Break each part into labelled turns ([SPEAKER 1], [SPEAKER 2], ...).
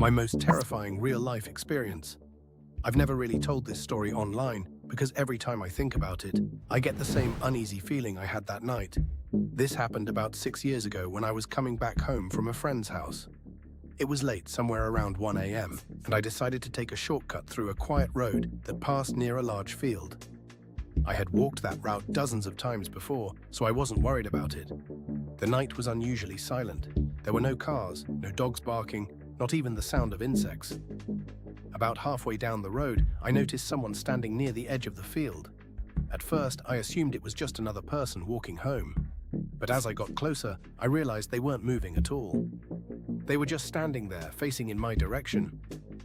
[SPEAKER 1] My most terrifying real-life experience. I've never really told this story online because every time I think about it, I get the same uneasy feeling I had that night. This happened about 6 years ago when I was coming back home from a friend's house. It was late, somewhere around 1 a.m., and I decided to take a shortcut through a quiet road that passed near a large field. I had walked that route dozens of times before, so I wasn't worried about it. The night was unusually silent. There were no cars, no dogs barking, not even the sound of insects. About halfway down the road, I noticed someone standing near the edge of the field. At first, I assumed it was just another person walking home. But as I got closer, I realized they weren't moving at all. They were just standing there, facing in my direction.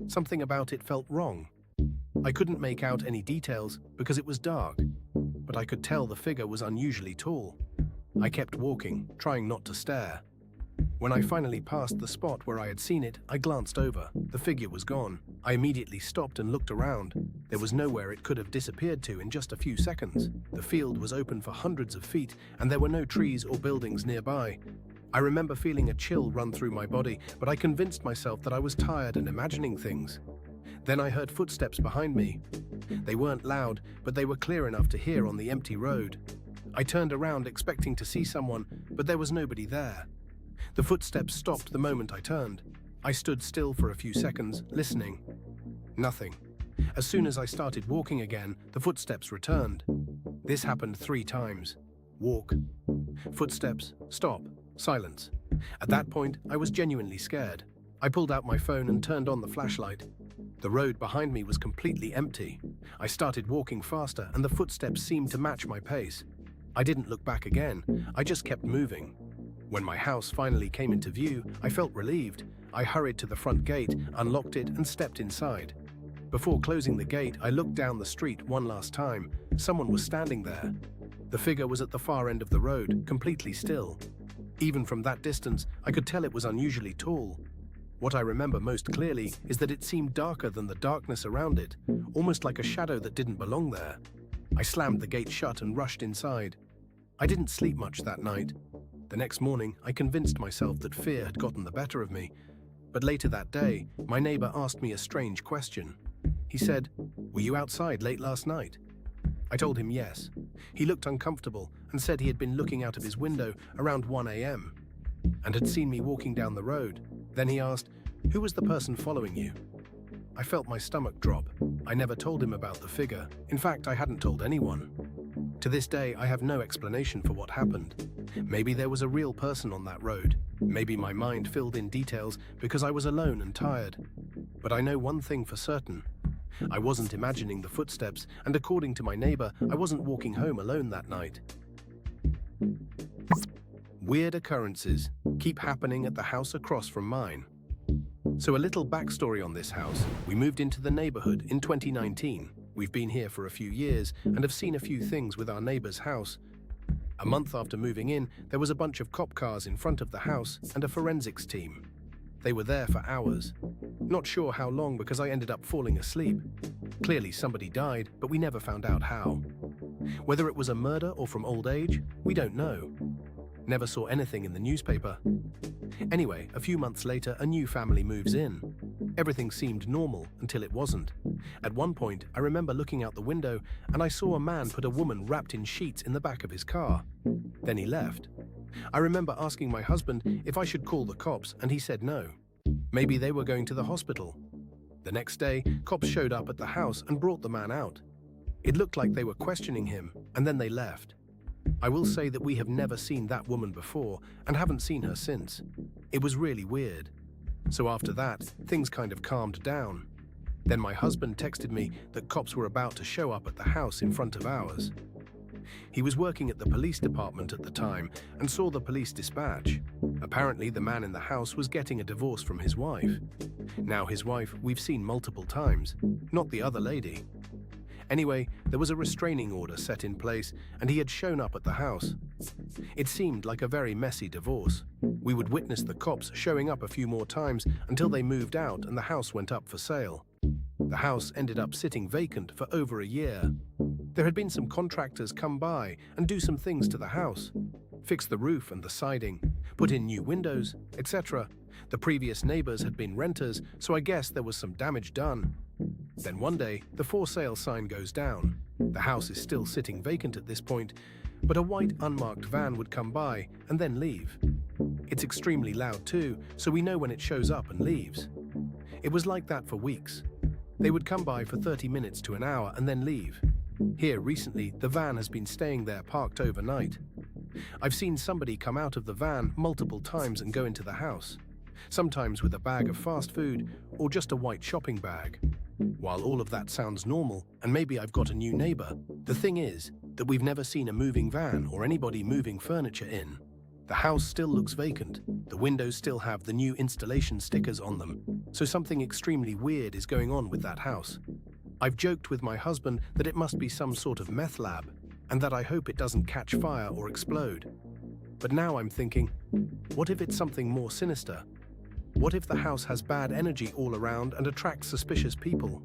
[SPEAKER 1] Something about it felt wrong. I couldn't make out any details because it was dark, but I could tell the figure was unusually tall. I kept walking, trying not to stare. When I finally passed the spot where I had seen it, I glanced over. The figure was gone. I immediately stopped and looked around. There was nowhere it could have disappeared to in just a few seconds. The field was open for hundreds of feet, and there were no trees or buildings nearby. I remember feeling a chill run through my body, but I convinced myself that I was tired and imagining things. Then I heard footsteps behind me. They weren't loud, but they were clear enough to hear on the empty road. I turned around expecting to see someone, but there was nobody there. The footsteps stopped the moment I turned. I stood still for a few seconds, listening. Nothing. As soon as I started walking again, the footsteps returned. This happened 3 times. Walk. Footsteps. Stop. Silence. At that point, I was genuinely scared. I pulled out my phone and turned on the flashlight. The road behind me was completely empty. I started walking faster, and the footsteps seemed to match my pace. I didn't look back again. I just kept moving. When my house finally came into view, I felt relieved. I hurried to the front gate, unlocked it, and stepped inside. Before closing the gate, I looked down the street one last time. Someone was standing there. The figure was at the far end of the road, completely still. Even from that distance, I could tell it was unusually tall. What I remember most clearly is that it seemed darker than the darkness around it, almost like a shadow that didn't belong there. I slammed the gate shut and rushed inside. I didn't sleep much that night. The next morning, I convinced myself that fear had gotten the better of me. But later that day, my neighbor asked me a strange question. He said, "Were you outside late last night?" I told him yes. He looked uncomfortable and said he had been looking out of his window around 1 a.m. and had seen me walking down the road. Then he asked, "Who was the person following you?" I felt my stomach drop. I never told him about the figure. In fact, I hadn't told anyone. To this day, I have no explanation for what happened. Maybe there was a real person on that road. Maybe my mind filled in details because I was alone and tired. But I know one thing for certain. I wasn't imagining the footsteps, and according to my neighbor, I wasn't walking home alone that night. Weird occurrences keep happening at the house across from mine. So a little backstory on this house. We moved into the neighborhood in 2019. We've been here for a few years and have seen a few things with our neighbor's house. A month after moving in, there was a bunch of cop cars in front of the house and a forensics team. They were there for hours. Not sure how long because I ended up falling asleep. Clearly somebody died, but we never found out how. Whether it was a murder or from old age, we don't know. Never saw anything in the newspaper. Anyway, a few months later, a new family moves in. Everything seemed normal until it wasn't. At one point, I remember looking out the window and I saw a man put a woman wrapped in sheets in the back of his car. Then he left. I remember asking my husband if I should call the cops, and he said no. Maybe they were going to the hospital. The next day, cops showed up at the house and brought the man out. It looked like they were questioning him, and then they left. I will say that we have never seen that woman before and haven't seen her since. It was really weird. So after that, things kind of calmed down. Then my husband texted me that cops were about to show up at the house in front of ours. He was working at the police department at the time and saw the police dispatch. Apparently, the man in the house was getting a divorce from his wife. Now his wife we've seen multiple times, not the other lady. Anyway, there was a restraining order set in place and he had shown up at the house. It seemed like a very messy divorce. We would witness the cops showing up a few more times until they moved out and the house went up for sale. The house ended up sitting vacant for over a year. There had been some contractors come by and do some things to the house, fix the roof and the siding, put in new windows, etc. The previous neighbors had been renters, so I guess there was some damage done. Then one day, the for sale sign goes down. The house is still sitting vacant at this point, but a white unmarked van would come by and then leave. It's extremely loud too, so we know when it shows up and leaves. It was like that for weeks. They would come by for 30 minutes to an hour and then leave. Here recently, the van has been staying there parked overnight. I've seen somebody come out of the van multiple times and go into the house, sometimes with a bag of fast food or just a white shopping bag. While all of that sounds normal, and maybe I've got a new neighbor, the thing is that we've never seen a moving van or anybody moving furniture in. The house still looks vacant. The windows still have the new installation stickers on them, so something extremely weird is going on with that house. I've joked with my husband that it must be some sort of meth lab, and that I hope it doesn't catch fire or explode. But now I'm thinking, what if it's something more sinister? What if the house has bad energy all around and attracts suspicious people?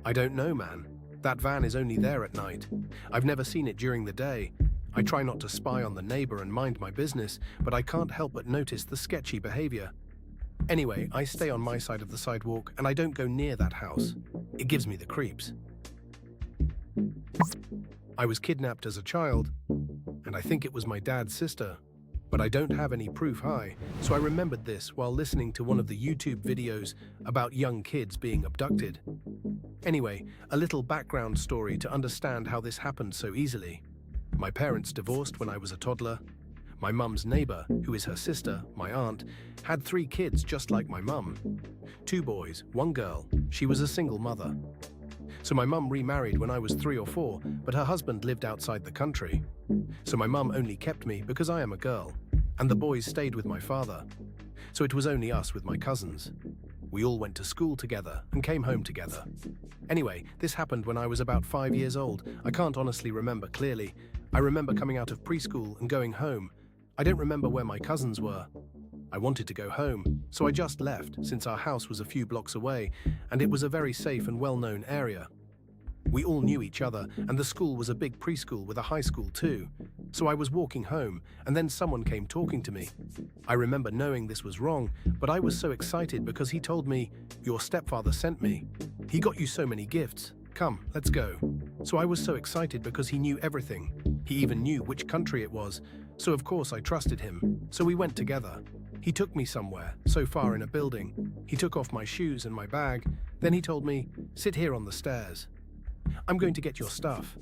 [SPEAKER 1] I don't know, man. That van is only there at night. I've never seen it during the day. I try not to spy on the neighbor and mind my business, but I can't help but notice the sketchy behavior. Anyway, I stay on my side of the sidewalk and I don't go near that house. It gives me the creeps. I was kidnapped as a child, and I think it was my dad's sister. But I don't have any proof so I remembered this while listening to one of the YouTube videos about young kids being abducted. Anyway, a little background story to understand how this happened so easily. My parents divorced when I was a toddler. My mum's neighbor, who is her sister, my aunt, had 3 kids just like my mum. 2 boys, 1 girl. She was a single mother. So my mum remarried when I was 3 or 4, but her husband lived outside the country. So my mum only kept me because I am a girl, and the boys stayed with my father. So it was only us with my cousins. We all went to school together and came home together. Anyway, this happened when I was about 5 years old. I can't honestly remember clearly. I remember coming out of preschool and going home. I don't remember where my cousins were. I wanted to go home, so I just left since our house was a few blocks away and it was a very safe and well-known area. We all knew each other, and the school was a big preschool with a high school too. So I was walking home, and then someone came talking to me. I remember knowing this was wrong, but I was so excited because he told me, "Your stepfather sent me. He got you so many gifts. Come, let's go." So I was so excited because he knew everything. He even knew which country it was, so of course I trusted him. So we went together. He took me somewhere, so far in a building. He took off my shoes and my bag. Then he told me, "Sit here on the stairs. I'm going to get your stuff."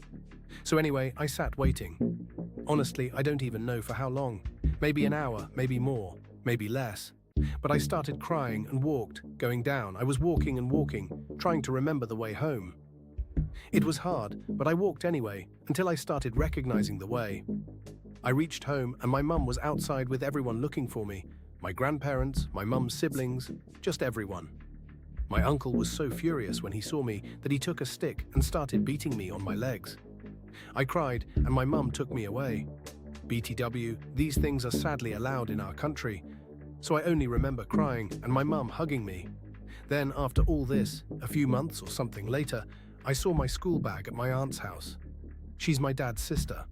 [SPEAKER 1] So anyway, I sat waiting. Honestly, I don't even know for how long. Maybe an hour, maybe more, maybe less. But I started crying and walked, going down. I was walking and walking, trying to remember the way home. It was hard, but I walked anyway, until I started recognizing the way. I reached home and my mum was outside with everyone looking for me. My grandparents, my mum's siblings, just everyone. My uncle was so furious when he saw me that he took a stick and started beating me on my legs. I cried and my mum took me away. BTW, these things are sadly allowed in our country. So I only remember crying and my mum hugging me. Then after all this, a few months or something later, I saw my school bag at my aunt's house. She's my dad's sister.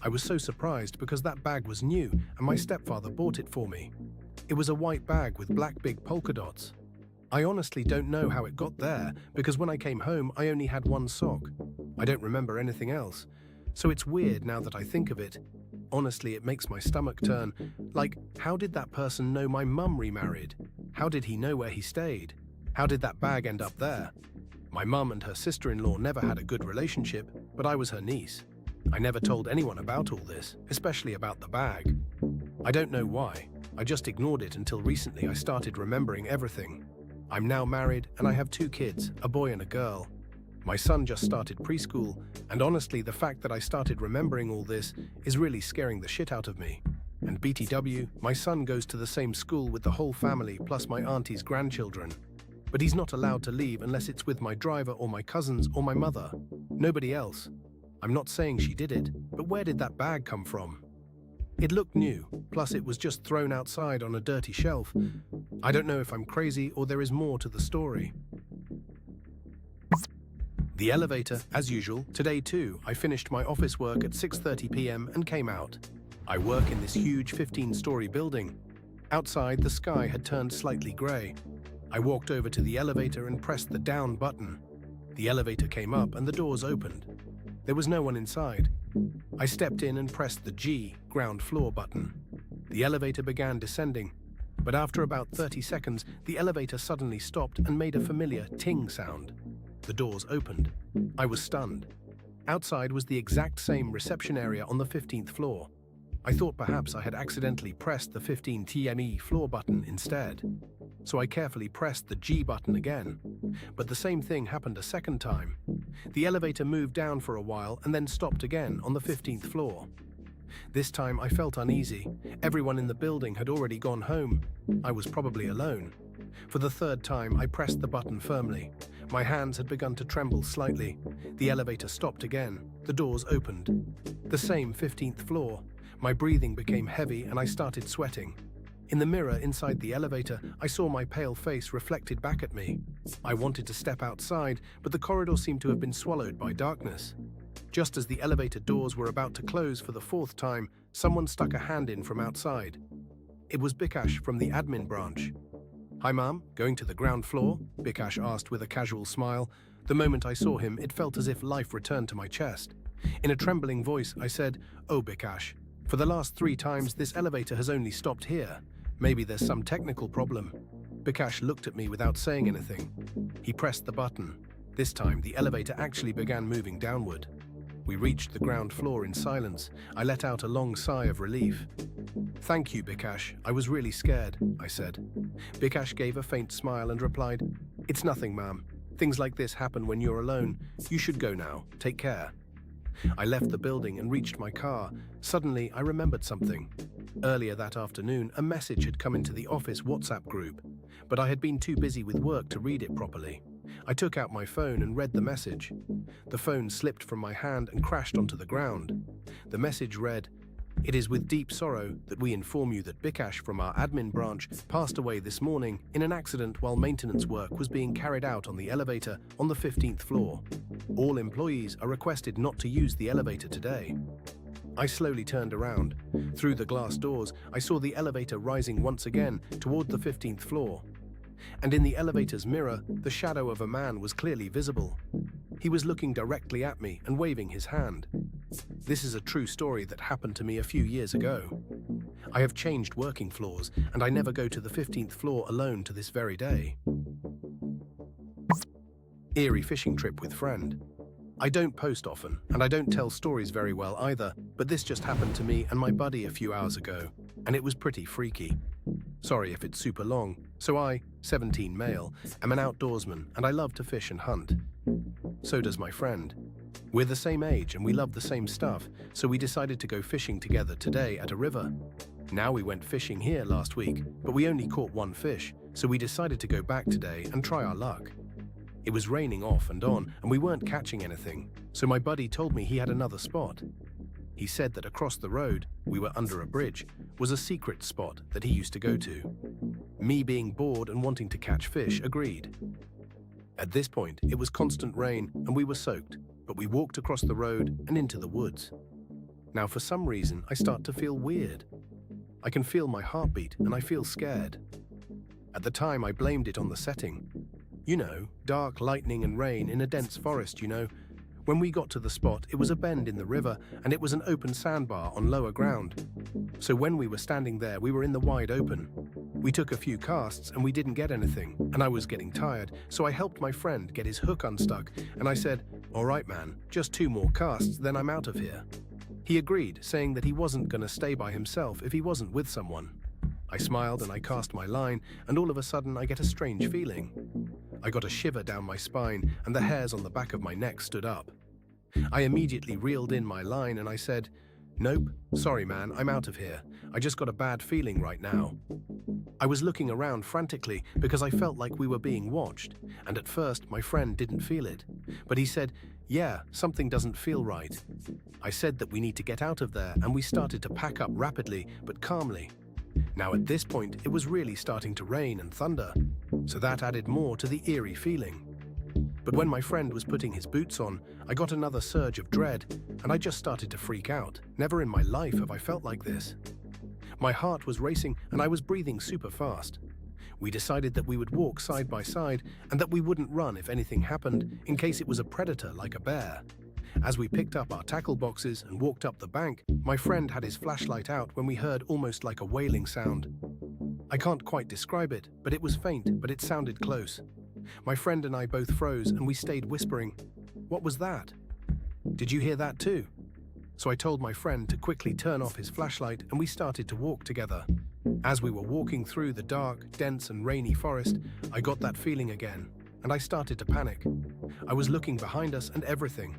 [SPEAKER 1] I was so surprised because that bag was new and my stepfather bought it for me. It was a white bag with black big polka dots. I honestly don't know how it got there because when I came home I only had 1 sock. I don't remember anything else. So it's weird now that I think of it. Honestly, it makes my stomach turn. Like, how did that person know my mum remarried? How did he know where he stayed? How did that bag end up there? My mum and her sister-in-law never had a good relationship, but I was her niece. I never told anyone about all this, especially about the bag. I don't know why. I just ignored it until recently I started remembering everything. I'm now married and I have 2 kids, a boy and a girl. My son just started preschool, and honestly the fact that I started remembering all this is really scaring the shit out of me. And BTW, my son goes to the same school with the whole family plus my auntie's grandchildren. But he's not allowed to leave unless it's with my driver or my cousins or my mother. Nobody else. I'm not saying she did it, but where did that bag come from? It looked new, plus it was just thrown outside on a dirty shelf. I don't know if I'm crazy or there is more to the story. The elevator, as usual. Today too, I finished my office work at 6:30 p.m. and came out. I work in this huge 15-story building. Outside, the sky had turned slightly grey. I walked over to the elevator and pressed the down button. The elevator came up and the doors opened. There was no one inside. I stepped in and pressed the G, ground floor button. The elevator began descending, but after about 30 seconds, the elevator suddenly stopped and made a familiar ting sound. The doors opened. I was stunned. Outside was the exact same reception area on the 15th floor. I thought perhaps I had accidentally pressed the 15th floor button instead. So I carefully pressed the G button again. But the same thing happened a second time. The elevator moved down for a while and then stopped again on the 15th floor. This time I felt uneasy. Everyone in the building had already gone home. I was probably alone. For the third time, I pressed the button firmly. My hands had begun to tremble slightly. The elevator stopped again. The doors opened. The same 15th floor. My breathing became heavy and I started sweating. In the mirror inside the elevator, I saw my pale face reflected back at me. I wanted to step outside, but the corridor seemed to have been swallowed by darkness. Just as the elevator doors were about to close for the fourth time, someone stuck a hand in from outside. It was Bikash from the admin branch. "Hi, Mom, going to the ground floor?" Bikash asked with a casual smile. The moment I saw him, it felt as if life returned to my chest. In a trembling voice, I said, "Oh, Bikash, for the last 3 times, this elevator has only stopped here. Maybe there's some technical problem." Bikash looked at me without saying anything. He pressed the button. This time, the elevator actually began moving downward. We reached the ground floor in silence. I let out a long sigh of relief. "Thank you, Bikash. I was really scared," I said. Bikash gave a faint smile and replied, "It's nothing, ma'am. Things like this happen when you're alone. You should go now. Take care." I left the building and reached my car. Suddenly, I remembered something. Earlier that afternoon, a message had come into the office WhatsApp group, but I had been too busy with work to read it properly. I took out my phone and read the message. The phone slipped from my hand and crashed onto the ground. The message read, "It is with deep sorrow that we inform you that Bikash from our admin branch passed away this morning in an accident while maintenance work was being carried out on the elevator on the 15th floor. All employees are requested not to use the elevator today." I slowly turned around. Through the glass doors, I saw the elevator rising once again toward the 15th floor. And in the elevator's mirror, the shadow of a man was clearly visible. He was looking directly at me and waving his hand. This is a true story that happened to me a few years ago. I have changed working floors, and I never go to the 15th floor alone to this very day. Eerie fishing trip with friend. I don't post often, and I don't tell stories very well either, but this just happened to me and my buddy a few hours ago, and it was pretty freaky. Sorry if it's super long. So I, 17 male, am an outdoorsman and I love to fish and hunt. So does my friend. We're the same age and we love the same stuff, so we decided to go fishing together today at a river. Now we went fishing here last week, but we only caught 1 fish, so we decided to go back today and try our luck. It was raining off and on and we weren't catching anything, so my buddy told me he had another spot. He said that across the road, we were under a bridge, was a secret spot that he used to go to. Me being bored and wanting to catch fish, agreed. At this point, it was constant rain and we were soaked, but we walked across the road and into the woods. Now for some reason, I start to feel weird. I can feel my heartbeat and I feel scared. At the time, I blamed it on the setting. You know, dark lightning and rain in a dense forest, you know. When we got to the spot, it was a bend in the river and it was an open sandbar on lower ground. So when we were standing there, we were in the wide open. We took a few casts and we didn't get anything, and I was getting tired, so I helped my friend get his hook unstuck and I said, "All right, man, just 2 more casts, then I'm out of here." He agreed, saying that he wasn't gonna stay by himself if he wasn't with someone. I smiled and I cast my line, and all of a sudden I get a strange feeling. I got a shiver down my spine and the hairs on the back of my neck stood up. I immediately reeled in my line and I said, "Nope, sorry man, I'm out of here. I just got a bad feeling right now." I was looking around frantically because I felt like we were being watched, and at first my friend didn't feel it. But he said, "Yeah, something doesn't feel right." I said that we need to get out of there and we started to pack up rapidly but calmly. Now at this point, it was really starting to rain and thunder, so that added more to the eerie feeling. But when my friend was putting his boots on, I got another surge of dread, and I just started to freak out. Never in my life have I felt like this. My heart was racing and I was breathing super fast. We decided that we would walk side by side and that we wouldn't run if anything happened, in case it was a predator like a bear. As we picked up our tackle boxes and walked up the bank, my friend had his flashlight out when we heard almost like a wailing sound. I can't quite describe it, but it was faint, but it sounded close. My friend and I both froze and we stayed whispering, "What was that? Did you hear that too?" So I told my friend to quickly turn off his flashlight and we started to walk together. As we were walking through the dark, dense and rainy forest, I got that feeling again, and I started to panic. I was looking behind us and everything.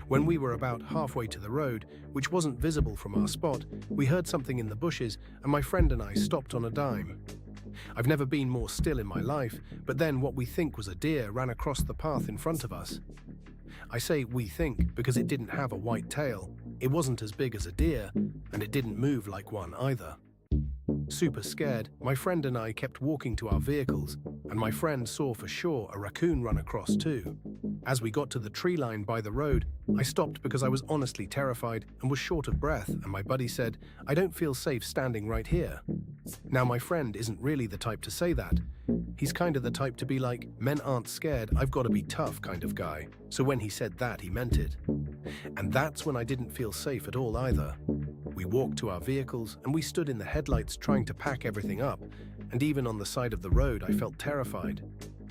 [SPEAKER 1] When we were about halfway to the road, which wasn't visible from our spot, we heard something in the bushes and my friend and I stopped on a dime. I've never been more still in my life, but then what we think was a deer ran across the path in front of us. I say we think because it didn't have a white tail, it wasn't as big as a deer, and it didn't move like one either. Super scared, my friend and I kept walking to our vehicles, and my friend saw for sure a raccoon run across too. As we got to the tree line by the road, I stopped because I was honestly terrified and was short of breath, and my buddy said, "I don't feel safe standing right here." Now my friend isn't really the type to say that. He's kind of the type to be like, "Men aren't scared, I've got to be tough" kind of guy. So when he said that, he meant it. And that's when I didn't feel safe at all either. We walked to our vehicles and we stood in the headlights trying to pack everything up, and even on the side of the road I felt terrified.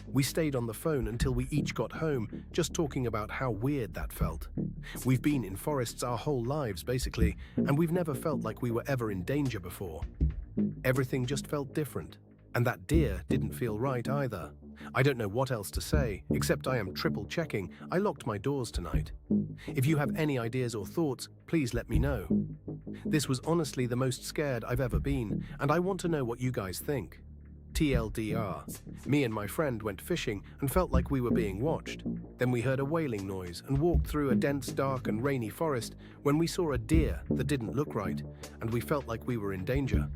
[SPEAKER 1] We stayed on the phone until we each got home, just talking about how weird that felt. We've been in forests our whole lives basically, and we've never felt like we were ever in danger before. Everything just felt different, and that deer didn't feel right either. I don't know what else to say, except I am triple checking. I locked my doors tonight. If you have any ideas or thoughts, please let me know. This was honestly the most scared I've ever been, and I want to know what you guys think. TLDR. Me and my friend went fishing and felt like we were being watched. Then we heard a wailing noise and walked through a dense, dark and rainy forest when we saw a deer that didn't look right, and we felt like we were in danger.